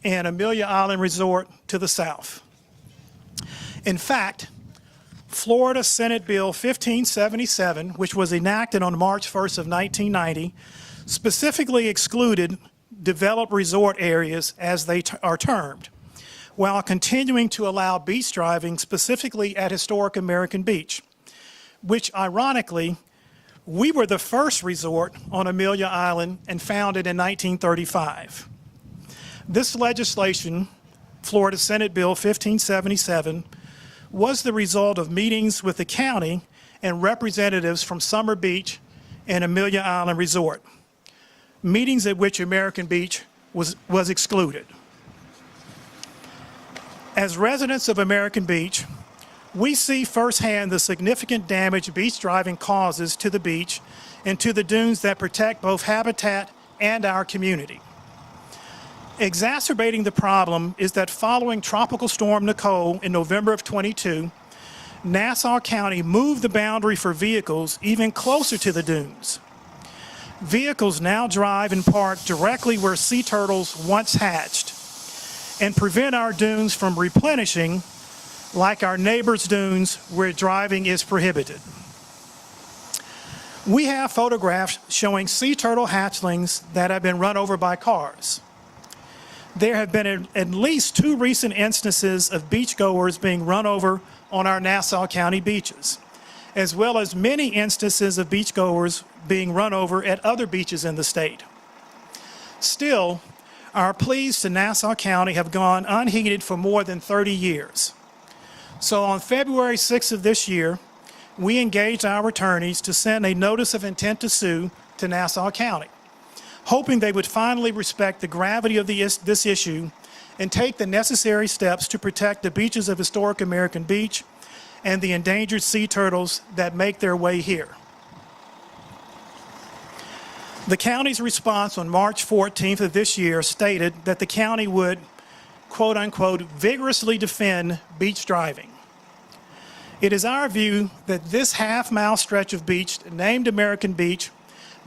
and Amelia Island Resort to the south. In fact, Florida Senate Bill 1577, which was enacted on March 1st of 1990, specifically excluded developed resort areas, as they are termed, while continuing to allow beach driving specifically at historic American Beach, which ironically, we were the first resort on Amelia Island and founded in 1935. This legislation, Florida Senate Bill 1577, was the result of meetings with the county and representatives from Summer Beach and Amelia Island Resort, meetings at which American Beach was excluded. As residents of American Beach, we see firsthand the significant damage beach driving causes to the beach and to the dunes that protect both habitat and our community. Exacerbating the problem is that following Tropical Storm Nicole in November of 22, Nassau County moved the boundary for vehicles even closer to the dunes. Vehicles now drive and park directly where sea turtles once hatched and prevent our dunes from replenishing like our neighbors' dunes where driving is prohibited. We have photographs showing sea turtle hatchlings that have been run over by cars. There have been at least 2 recent instances of beachgoers being run over on our Nassau County beaches, as well as many instances of beachgoers being run over at other beaches in the state. Still, our pleas to Nassau County have gone unheeded for more than 30 years. So on February 6th of this year, we engaged our attorneys to send a notice of intent to sue to Nassau County, hoping they would finally respect the gravity of this issue and take the necessary steps to protect the beaches of historic American Beach and the endangered sea turtles that make their way here. The county's response on March 14th of this year stated that the county would, quote unquote, vigorously defend beach driving. It is our view that this half-mile stretch of beach named American Beach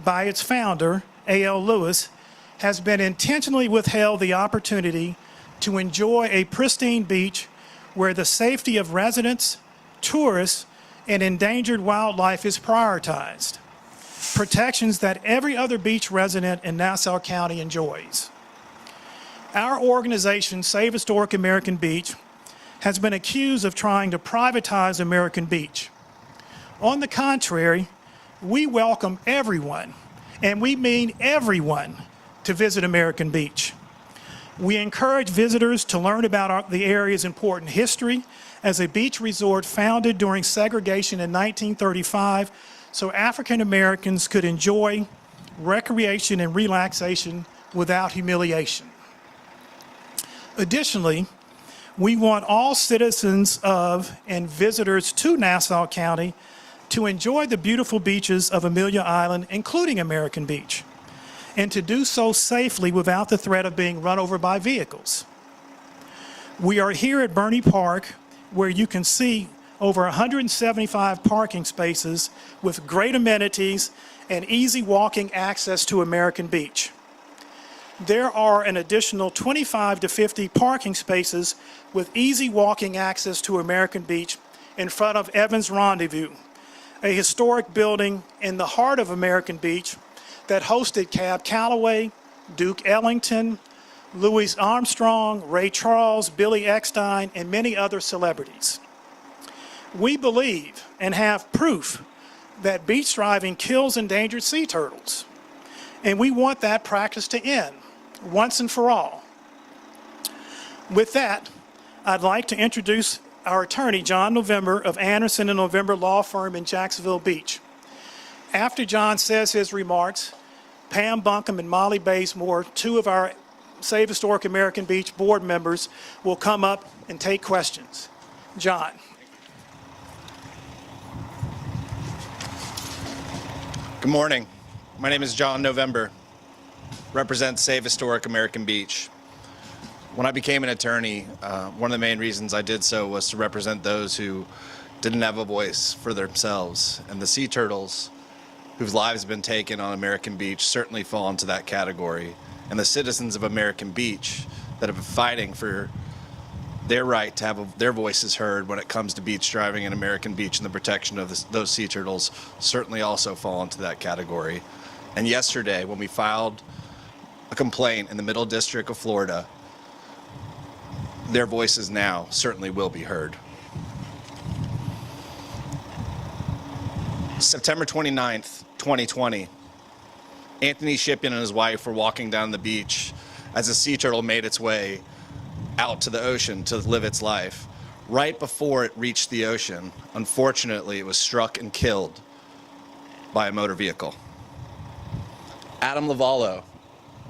by its founder, A.L. Lewis, has been intentionally withheld the opportunity to enjoy a pristine beach where the safety of residents, tourists, and endangered wildlife is prioritized, protections that every other beach resident in Nassau County enjoys. Our organization, Save Historic American Beach, has been accused of trying to privatize American Beach. On the contrary, we welcome everyone, and we mean everyone, to visit American Beach. We encourage visitors to learn about the area's important history as a beach resort founded during segregation in 1935 so African Americans could enjoy recreation and relaxation without humiliation. Additionally, we want all citizens of and visitors to Nassau County to enjoy the beautiful beaches of Amelia Island, including American Beach, and to do so safely without the threat of being run over by vehicles. We are here at Burney Park, where you can see over 175 parking spaces with great amenities and easy walking access to American Beach. There are an additional 25 to 50 parking spaces with easy walking access to American Beach in front of Evans Rendezvous, a historic building in the heart of American Beach that hosted Cab Calloway, Duke Ellington, Louis Armstrong, Ray Charles, Billy Eckstine, and many other celebrities. We believe and have proof that beach driving kills endangered sea turtles, and we want that practice to end once and for all. With that, I'd like to introduce our attorney, John November of Anderson and November Law Firm in Jacksonville Beach. After John says his remarks, Pam Bunkum and Molly Bazemore, 2 of our Save Historic American Beach board members, will come up and take questions. John. Good morning. My name is John November, represent Save Historic American Beach. When I became an attorney, one of the main reasons I did so was to represent those who didn't have a voice for themselves. And the sea turtles whose lives have been taken on American Beach certainly fall into that category. And the citizens of American Beach that have been fighting for their right to have their voices heard when it comes to beach driving in American Beach and the protection of those sea turtles certainly also fall into that category. And yesterday, when we filed a complaint in the Middle District of Florida, their voices now certainly will be heard. September 29th, 2020, Anthony Shippen and his wife were walking down the beach as a sea turtle made its way out to the ocean to live its life. Right before it reached the ocean, unfortunately, it was struck and killed by a motor vehicle. Adam Lavallo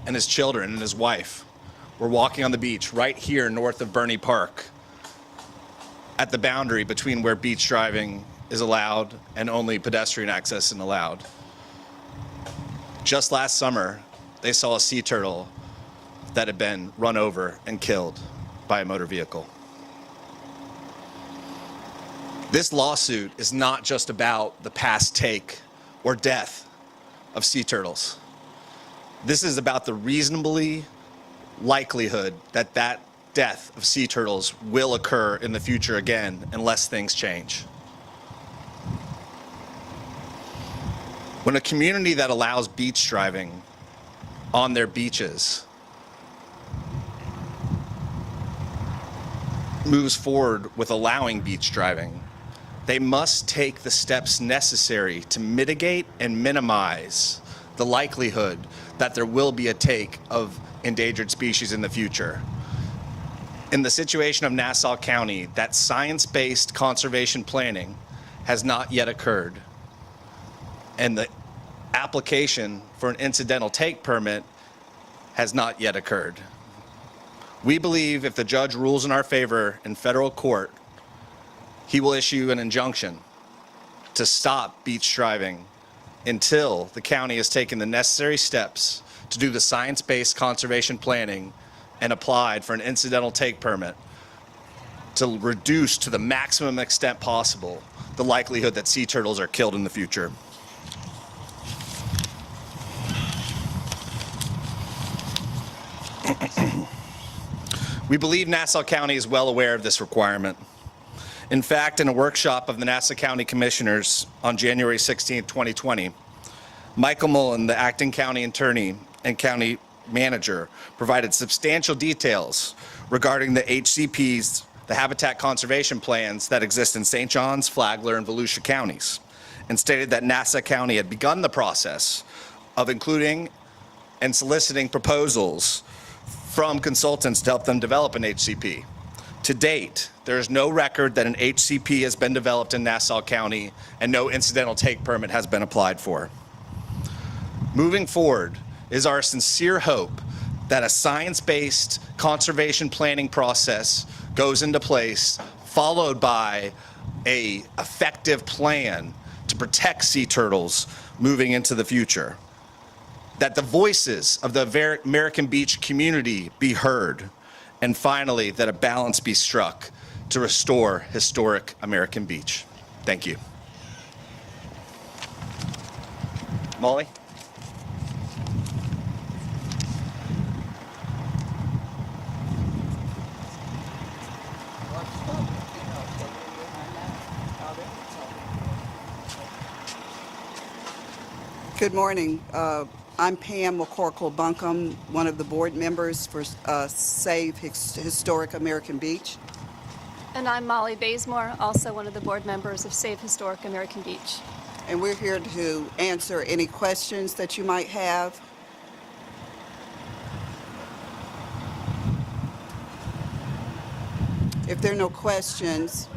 and his children and his wife were walking on the beach right here north of Burney Park at the boundary between where beach driving is allowed and only pedestrian access isn't allowed. Just last summer, they saw a sea turtle that had been run over and killed by a motor vehicle. This lawsuit is not just about the past take or death of sea turtles. This is about the reasonably likelihood that that death of sea turtles will occur in the future again unless things change. When a community that allows beach driving on their beaches moves forward with allowing beach driving, they must take the steps necessary to mitigate and minimize the likelihood that there will be a take of endangered species in the future. In the situation of Nassau County, that science-based conservation planning has not yet occurred, and the application for an incidental take permit has not yet occurred. We believe if the judge rules in our favor in federal court, he will issue an injunction to stop beach driving until the county has taken the necessary steps to do the science-based conservation planning and applied for an incidental take permit to reduce to the maximum extent possible the likelihood that sea turtles are killed in the future. We believe Nassau County is well aware of this requirement. In fact, in a workshop of the Nassau County Commissioners on January 16, 2020, Michael Mullen, the acting county attorney and county manager, provided substantial details regarding the HCPs, the habitat conservation plans that exist in St. Johns, Flagler, and Volusia counties, and stated that Nassau County had begun the process of including and soliciting proposals from consultants to help them develop an HCP. To date, there is no record that an HCP has been developed in Nassau County and no incidental take permit has been applied for. Moving forward is our sincere hope that a science-based conservation planning process goes into place, followed by an effective plan to protect sea turtles moving into the future. That the voices of the American Beach community be heard, and finally, that a balance be struck to restore historic American Beach. Thank you. Molly? Good morning. I'm Pam McCorkle-Buncombe, one of the board members for Save Historic American Beach. And I'm Molly Bazemore, also one of the board members of Save Historic American Beach. And we're here to answer any questions that you might have. If there are no questions,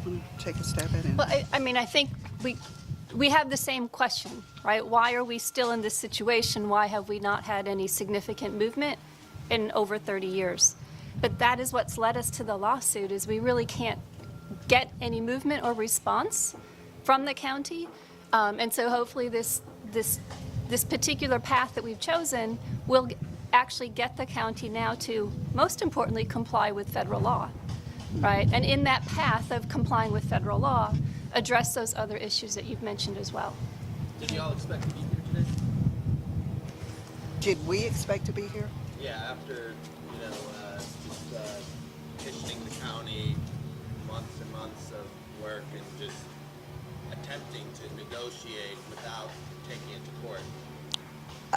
want to take a stab at it? Well, I mean, I think we have the same question, right? Why are we still in this situation? Why have we not had any significant movement in over 30 years? But that is what's led us to the lawsuit, is we really can't get any movement or response from the county. And so hopefully this particular path that we've chosen will actually get the county now to, most importantly, comply with federal law, right? And in that path of complying with federal law, address those other issues that you've mentioned as well. Did you all expect to be here today? Did we expect to be here? Yeah, after, petitioning the county, months and months of work and just attempting to negotiate without taking it to court.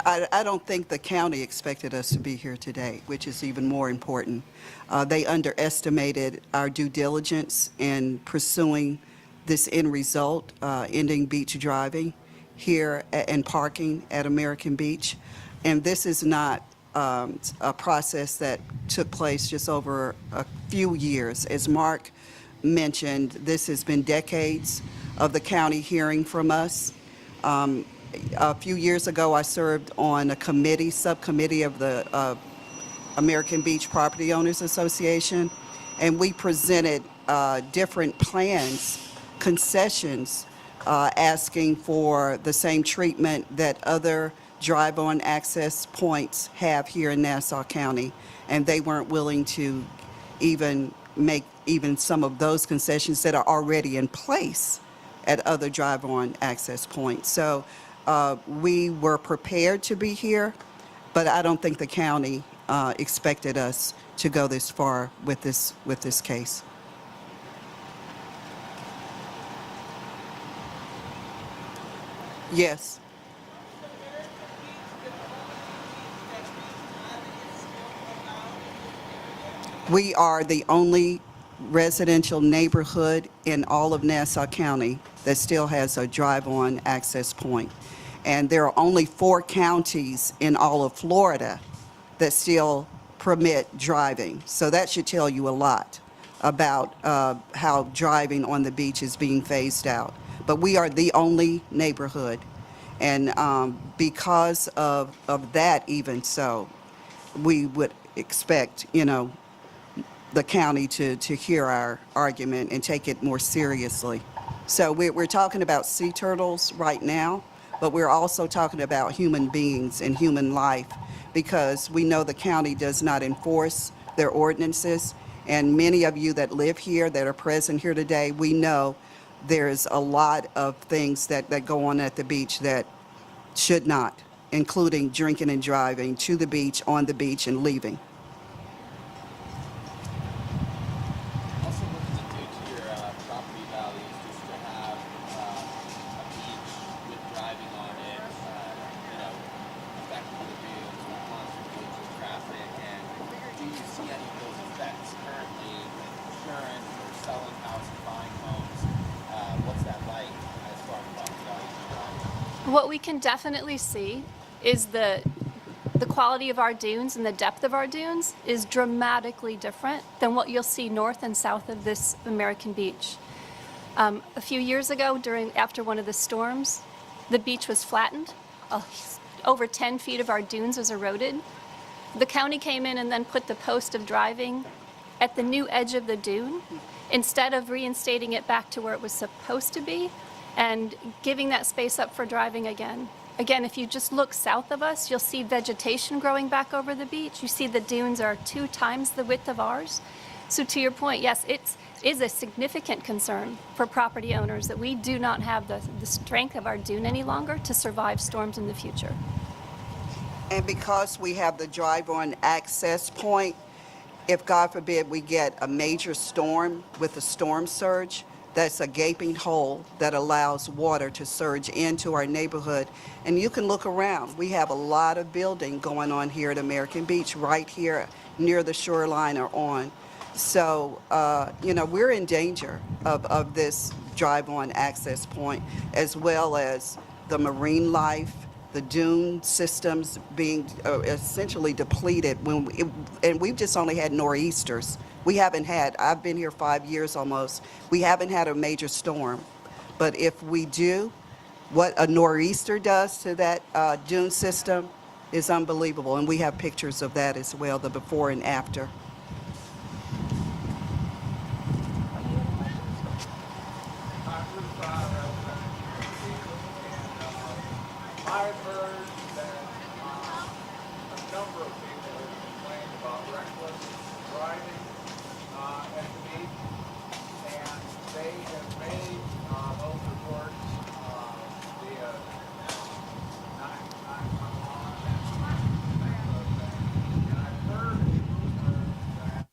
I don't think the county expected us to be here today, which is even more important. They underestimated our due diligence in pursuing this end result, ending beach driving here and parking at American Beach. And this is not a process that took place just over a few years. As Mark mentioned, this has been decades of the county hearing from us. A few years ago, I served on a subcommittee of the American Beach Property Owners Association, and we presented different plans, concessions, asking for the same treatment that other drive-on access points have here in Nassau County, and they weren't willing to even make even some of those concessions that are already in place at other drive-on access points. So we were prepared to be here, but I don't think the county expected us to go this far with this case. Yes. We are the only residential neighborhood in all of Nassau County that still has a drive-on access point. And there are only 4 counties in all of Florida that still permit driving. So that should tell you a lot about how driving on the beach is being phased out. But we are the only neighborhood. And because of that, even so, we would expect, the county to hear our argument and take it more seriously. So we're talking about sea turtles right now, but we're also talking about human beings and human life, because we know the county does not enforce their ordinances. And many of you that live here, that are present here today, we know there's a lot of things that go on at the beach that should not, including drinking and driving to the beach, on the beach, and leaving. Also, what does it do to your property values just to have a beach with driving on it, affecting the views, constantly with traffic, and do you see any of those effects currently with insurance or selling houses, buying homes? What's that like as far as property values and driving? What we can definitely see is the quality of our dunes and the depth of our dunes is dramatically different than what you'll see north and south of this American beach. A few years ago, after one of the storms, the beach was flattened. Over 10 feet of our dunes was eroded. The county came in and then put the post of driving at the new edge of the dune, instead of reinstating it back to where it was supposed to be and giving that space up for driving again. Again, if you just look south of us, you'll see vegetation growing back over the beach. You see the dunes are 2 times the width of ours. So to your point, yes, it is a significant concern for property owners that we do not have the strength of our dune any longer to survive storms in the future. And because we have the drive-on access point, if God forbid we get a major storm with a storm surge, that's a gaping hole that allows water to surge into our neighborhood. And you can look around. We have a lot of building going on here at American Beach, right here near the shoreline or on. So, we're in danger of this drive-on access point, as well as the marine life, the dune systems being essentially depleted and we've just only had nor'easters. We haven't had, I've been here 5 years almost, we haven't had a major storm. But if we do, what a nor'easter does to that dune system is unbelievable. And we have pictures of that as well, the before and after. I've heard that a number of people have complained about reckless driving at the beach, and they have made those reports via 911 and that sort of thing. And I've heard that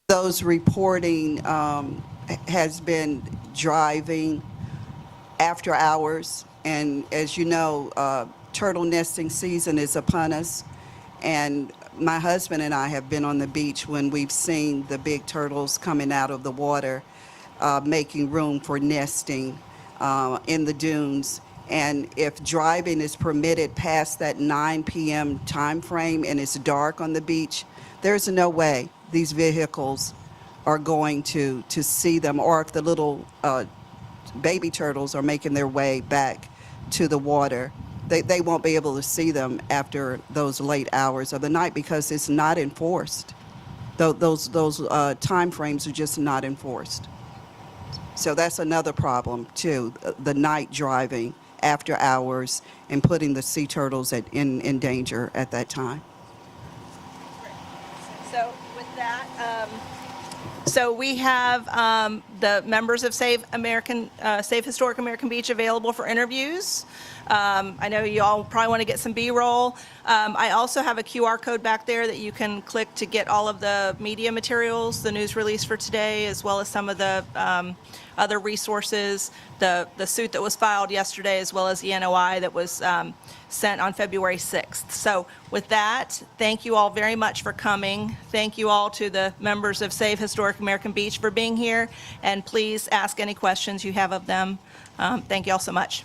Those reporting has been driving after hours. And as you know, turtle nesting season is upon us. And my husband and I have been on the beach when we've seen the big turtles coming out of the water, making room for nesting in the dunes. And if driving is permitted past that 9 p.m. time frame and it's dark on the beach, there's no way these vehicles are going to see them, or if the little baby turtles are making their way back to the water, they won't be able to see them after those late hours of the night because it's not enforced. Those time frames are just not enforced. So that's another problem too, the night driving after hours and putting the sea turtles in danger at that time. So with that, so we have the members of Save Historic American Beach available for interviews. I know you all probably want to get some B-roll. I also have a QR code back there that you can click to get all of the media materials, the news release for today, as well as some of the other resources, the suit that was filed yesterday, as well as the NOI that was sent on February 6th. So with that, thank you all very much for coming. Thank you all to the members of Save Historic American Beach for being here, and please ask any questions you have of them. Thank you all so much.